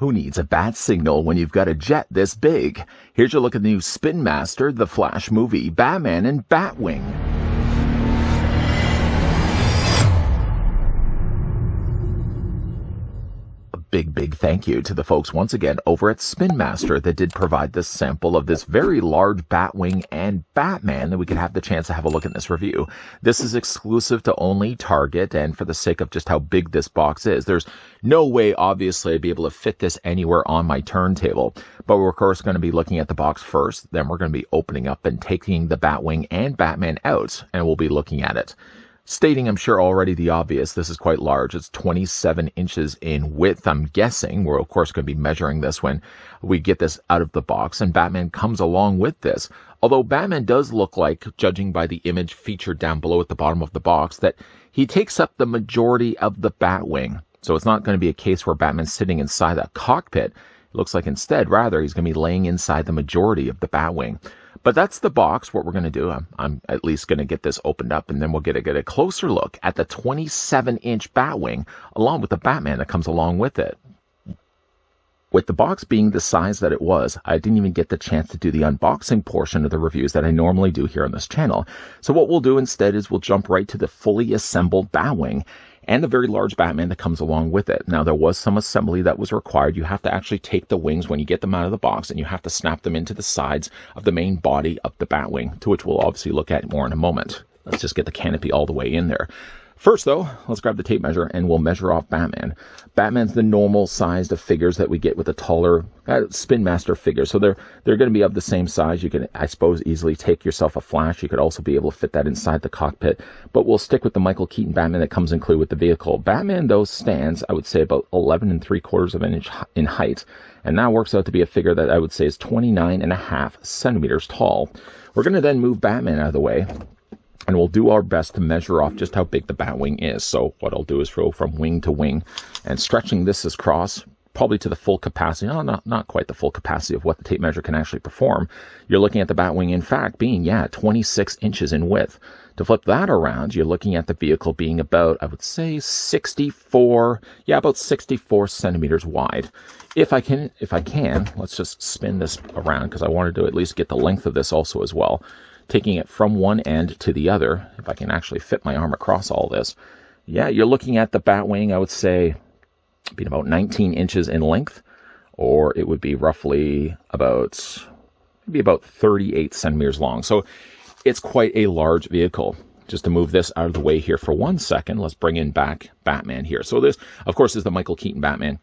Who needs a bat signal when you've got a jet this big? Here's your look at the new Spin Master, the Flash movie, Batman and Batwing. Big thank you to the folks once again over at Spin Master that did provide this sample of this very large Batwing and Batman that we could have the chance to have a look at this review. This is exclusive to only Target, and for the sake of just how big this box is, there's no way obviously I'd be able to fit this anywhere on my turntable. But we're of course going to be looking at the box first, then we're going to be opening up and taking the Batwing and Batman out, and we'll be looking at it. Stating, I'm sure already the obvious, this is quite large. It's 27 inches in width, I'm guessing. We're, of course, going to be measuring this when we get this out of the box, and Batman comes along with this. Although Batman does look like, judging by the image featured down below at the bottom of the box, that he takes up the majority of the Batwing. So it's not going to be a case where Batman's sitting inside a cockpit. It looks like instead, rather, he's going to be laying inside the majority of the Batwing. But that's the box. What we're going to do, I'm at least going to get this opened up, and then we'll get a closer look at the 27-inch Batwing, along with the Batman that comes along with it. With the box being the size that it was, I didn't even get the chance to do the unboxing portion of the reviews that I normally do here on this channel. So what we'll do instead is we'll jump right to the fully assembled Batwing and the very large Batman that comes along with it. Now, there was some assembly that was required. You have to actually take the wings when you get them out of the box, and you have to snap them into the sides of the main body of the Batwing, to which we'll obviously look at more in a moment. Let's just get the canopy all the way in there. First, though, let's grab the tape measure and we'll measure off Batman. Batman's the normal size of figures that we get with the taller Spin Master figures. So they're going to be of the same size. You can, I suppose, easily take yourself a Flash. You could also be able to fit that inside the cockpit. But we'll stick with the Michael Keaton Batman that comes included with the vehicle. Batman, though, stands, I would say, about 11 3/4 of an inch in height. And that works out to be a figure that I would say is 29.5 centimeters tall. We're going to then move Batman out of the way, and we'll do our best to measure off just how big the Batwing is. So what I'll do is go from wing to wing and stretching this across probably to the full capacity. No, not quite the full capacity of what the tape measure can actually perform. You're looking at the Batwing, in fact, being, 26 inches in width. To flip that around, you're looking at the vehicle being about, I would say, about 64 centimeters wide. If I can, let's just spin this around because I wanted to at least get the length of this also as well. Taking it from one end to the other, if I can actually fit my arm across all this. Yeah, you're looking at the Batwing, I would say, being about 19 inches in length, or it would be roughly about 38 centimeters long. So it's quite a large vehicle. Just to move this out of the way here for 1 second, let's bring in back Batman here. So this, of course, is the Michael Keaton Batman.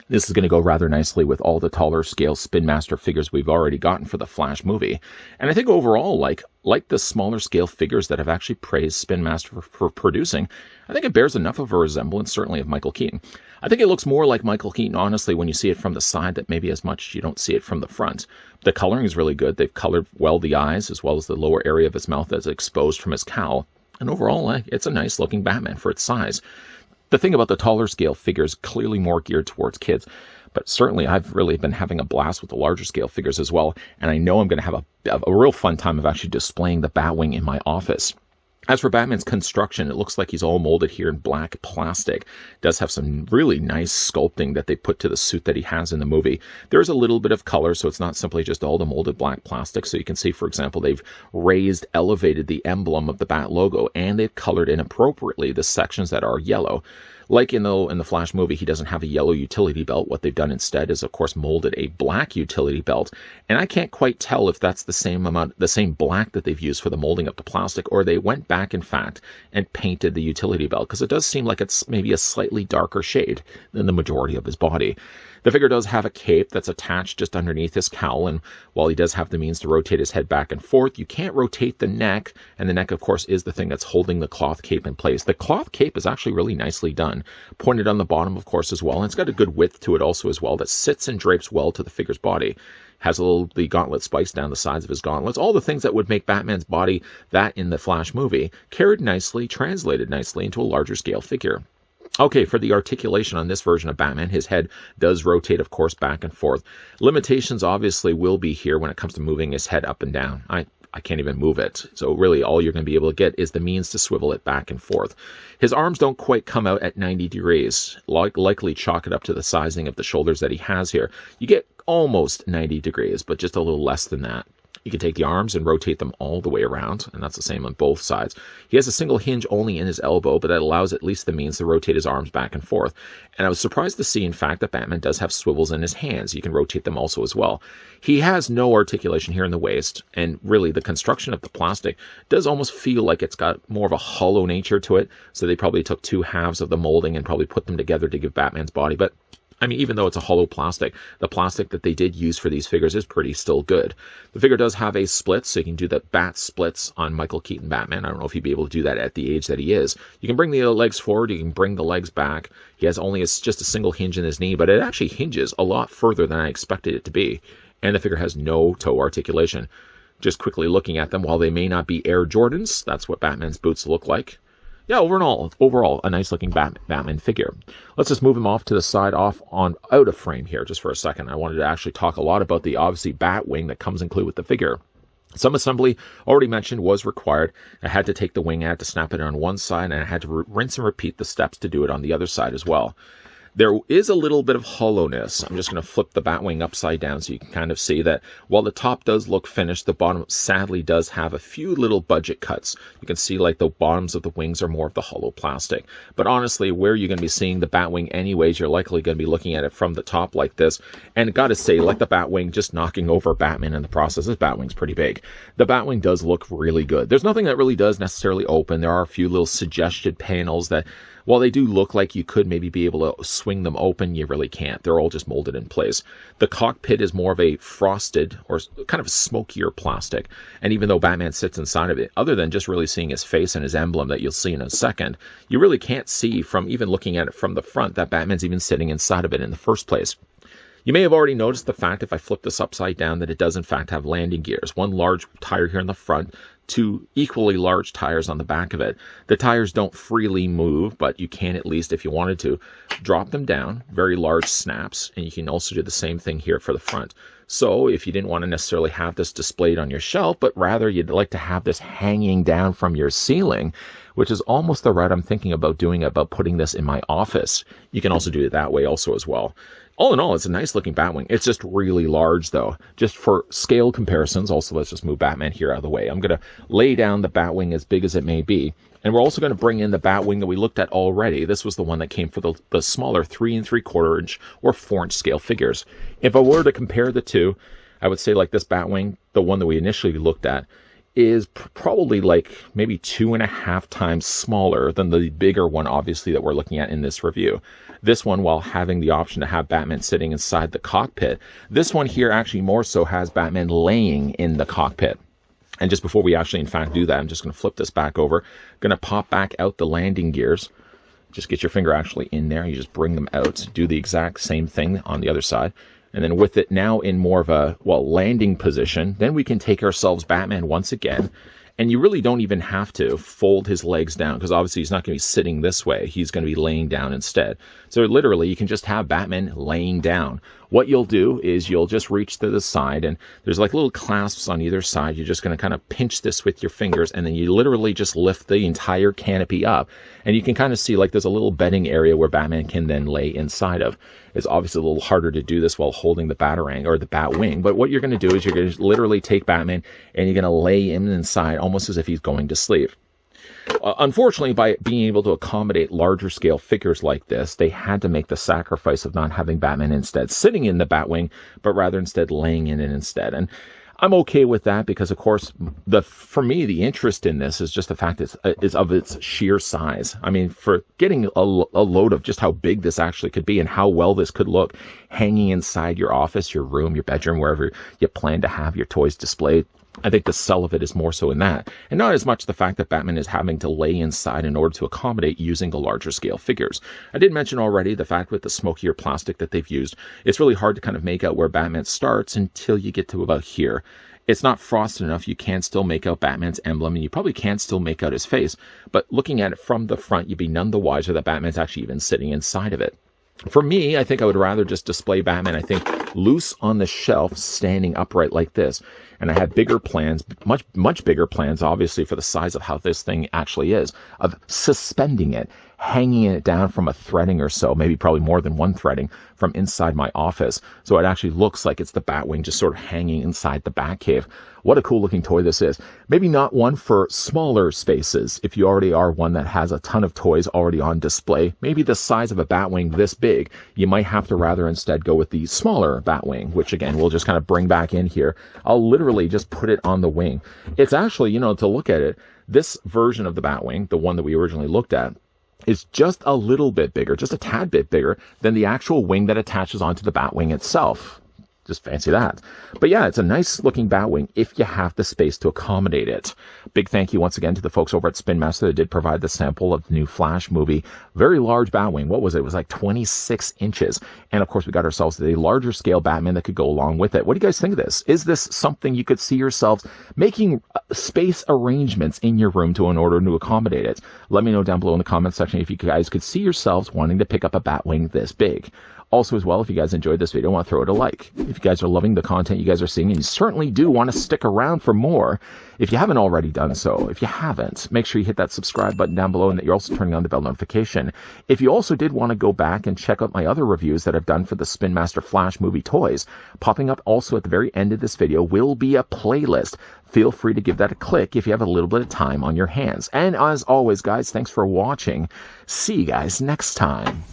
This is going to go rather nicely with all the taller scale Spin Master figures we've already gotten for the Flash movie. And I think overall, like the smaller scale figures that have actually praised Spin Master for producing, I think it bears enough of a resemblance, certainly, of Michael Keaton. I think it looks more like Michael Keaton, honestly, when you see it from the side, that maybe as much you don't see it from the front. The coloring is really good. They've colored well the eyes, as well as the lower area of his mouth that's exposed from his cowl. And overall, it's a nice looking Batman for its size. The thing about the taller scale figures, clearly more geared towards kids, but certainly I've really been having a blast with the larger scale figures as well, and I know I'm going to have a real fun time of actually displaying the Batwing in my office. As for Batman's construction, it looks like he's all molded here in black plastic. It does have some really nice sculpting that they put to the suit that he has in the movie. There is a little bit of color, so it's not simply just all the molded black plastic. So you can see, for example, they've elevated the emblem of the Bat logo, and they've colored in appropriately the sections that are yellow. Like in the Flash movie, he doesn't have a yellow utility belt. What they've done instead is, of course, molded a black utility belt. And I can't quite tell if that's the same black that they've used for the molding of the plastic, or they went back, in fact, and painted the utility belt, because it does seem like it's maybe a slightly darker shade than the majority of his body. The figure does have a cape that's attached just underneath his cowl, and while he does have the means to rotate his head back and forth, you can't rotate the neck, and the neck, of course, is the thing that's holding the cloth cape in place. The cloth cape is actually really nicely done, pointed on the bottom, of course, as well, and it's got a good width to it also as well that sits and drapes well to the figure's body. Has the gauntlet spikes down the sides of his gauntlets, all the things that would make Batman's body, that in the Flash movie, carried nicely, translated nicely into a larger scale figure. Okay, for the articulation on this version of Batman, his head does rotate, of course, back and forth. Limitations obviously will be here when it comes to moving his head up and down. I can't even move it. So really all you're going to be able to get is the means to swivel it back and forth. His arms don't quite come out at 90 degrees. Likely chalk it up to the sizing of the shoulders that he has here. You get almost 90 degrees, but just a little less than that. You can take the arms and rotate them all the way around, and that's the same on both sides. He has a single hinge only in his elbow, but that allows at least the means to rotate his arms back and forth. And I was surprised to see, in fact, that Batman does have swivels in his hands. You can rotate them also as well. He has no articulation here in the waist, and really the construction of the plastic does almost feel like it's got more of a hollow nature to it, so they probably took two halves of the molding and probably put them together to give Batman's body. But I mean, even though it's a hollow plastic, the plastic that they did use for these figures is pretty still good. The figure does have a split, so you can do the bat splits on Michael Keaton Batman. I don't know if he'd be able to do that at the age that he is. You can bring the legs forward, you can bring the legs back. He has only just a single hinge in his knee, but it actually hinges a lot further than I expected it to be. And the figure has no toe articulation. Just quickly looking at them, while they may not be Air Jordans, that's what Batman's boots look like. Yeah, overall, a nice looking Batman figure. Let's just move him off to the side, out of frame here, just for a second. I wanted to actually talk a lot about the obviously Batwing that comes included with the figure. Some assembly, already mentioned, was required. I had to take the wing out to snap it on one side, and I had to rinse and repeat the steps to do it on the other side as well. There is a little bit of hollowness. I'm just going to flip the Batwing upside down so you can kind of see that while the top does look finished, the bottom sadly does have a few little budget cuts. You can see like the bottoms of the wings are more of the hollow plastic. But honestly, where you're going to be seeing the Batwing anyways, you're likely going to be looking at it from the top like this. And gotta say, like the Batwing, just knocking over Batman in the process, this Batwing's pretty big. The Batwing does look really good. There's nothing that really does necessarily open. There are a few little suggested panels that, while they do look like you could maybe be able to swing them open, you really can't. They're all just molded in place. The cockpit is more of a frosted or kind of a smokier plastic. And even though Batman sits inside of it, other than just really seeing his face and his emblem that you'll see in a second, you really can't see from even looking at it from the front that Batman's even sitting inside of it in the first place. You may have already noticed the fact, if I flip this upside down, that it does in fact have landing gears. One large tire here in the front, two equally large tires on the back of it. The tires don't freely move, but you can at least, if you wanted to, drop them down, very large snaps, and you can also do the same thing here for the front. So if you didn't want to necessarily have this displayed on your shelf, but rather you'd like to have this hanging down from your ceiling, which is almost the route I'm thinking about doing, about putting this in my office, you can also do it that way also as well. All in all, it's a nice looking Batwing. It's just really large though. Just for scale comparisons, also let's just move Batman here out of the way. I'm going to lay down the Batwing as big as it may be. And we're also going to bring in the Batwing that we looked at already. This was the one that came for the smaller 3 3/4 inch or 4 inch scale figures. If I were to compare the two, I would say like this Batwing, the one that we initially looked at, is probably like maybe 2.5 times smaller than the bigger one, obviously, that we're looking at in this review. This one, while having the option to have Batman sitting inside the cockpit, this one here actually more so has Batman laying in the cockpit. And just before we actually, in fact, do that, I'm just going to flip this back over. Going to pop back out the landing gears. Just get your finger actually in there. You just bring them out. Do the exact same thing on the other side. And then with it now in more of a, landing position, then we can take ourselves Batman once again. And you really don't even have to fold his legs down, because obviously he's not going to be sitting this way. He's going to be laying down instead. So literally, you can just have Batman laying down. What you'll do is you'll just reach to the side, and there's like little clasps on either side. You're just going to kind of pinch this with your fingers, and then you literally just lift the entire canopy up. And you can kind of see like there's a little bedding area where Batman can then lay inside of. It's obviously a little harder to do this while holding the Batarang or the Batwing. But what you're going to do is you're going to literally take Batman and you're going to lay him inside almost as if he's going to sleep. Unfortunately, by being able to accommodate larger scale figures like this, they had to make the sacrifice of not having Batman instead sitting in the Batwing, but rather instead laying in it instead. And I'm okay with that because, of course, for me, the interest in this is just the fact is of its sheer size. I mean, for getting a load of just how big this actually could be and how well this could look hanging inside your office, your room, your bedroom, wherever you plan to have your toys displayed, I think the sell of it is more so in that, and not as much the fact that Batman is having to lay inside in order to accommodate using the larger scale figures. I did mention already the fact with the smokier plastic that they've used, it's really hard to kind of make out where Batman starts until you get to about here. It's not frosted enough. You can still make out Batman's emblem, and you probably can still make out his face, but looking at it from the front, you'd be none the wiser that Batman's actually even sitting inside of it. For me, I think I would rather just display Batman, I think, loose on the shelf, standing upright like this. And I had bigger plans, much bigger plans, obviously, for the size of how this thing actually is, of suspending it, hanging it down from a threading or so, maybe probably more than one threading from inside my office. So it actually looks like it's the Batwing just sort of hanging inside the Batcave. What a cool looking toy this is. Maybe not one for smaller spaces. If you already are one that has a ton of toys already on display, maybe the size of a Batwing this big, you might have to rather instead go with the smaller Batwing, which again, we'll just kind of bring back in here. I'll literally just put it on the wing. It's actually, you know, to look at it, this version of the Batwing, the one that we originally looked at, is just a little bit bigger, just a tad bit bigger than the actual wing that attaches onto the Batwing itself. Just fancy that. But yeah, it's a nice looking Batwing if you have the space to accommodate it. Big thank you once again to the folks over at Spin Master that did provide the sample of the new Flash movie. Very large Batwing. What was it? It was like 26 inches. And of course, we got ourselves a larger scale Batman that could go along with it. What do you guys think of this? Is this something you could see yourselves making space arrangements in your room in order to accommodate it? Let me know down below in the comment section if you guys could see yourselves wanting to pick up a Batwing this big. Also as well, if you guys enjoyed this video, I want to throw it a like. If you guys are loving the content you guys are seeing, and you certainly do want to stick around for more, if you haven't already done so, if you haven't, make sure you hit that subscribe button down below and that you're also turning on the bell notification. If you also did want to go back and check out my other reviews that I've done for the Spin Master Flash movie toys, popping up also at the very end of this video will be a playlist. Feel free to give that a click if you have a little bit of time on your hands. And as always, guys, thanks for watching. See you guys next time.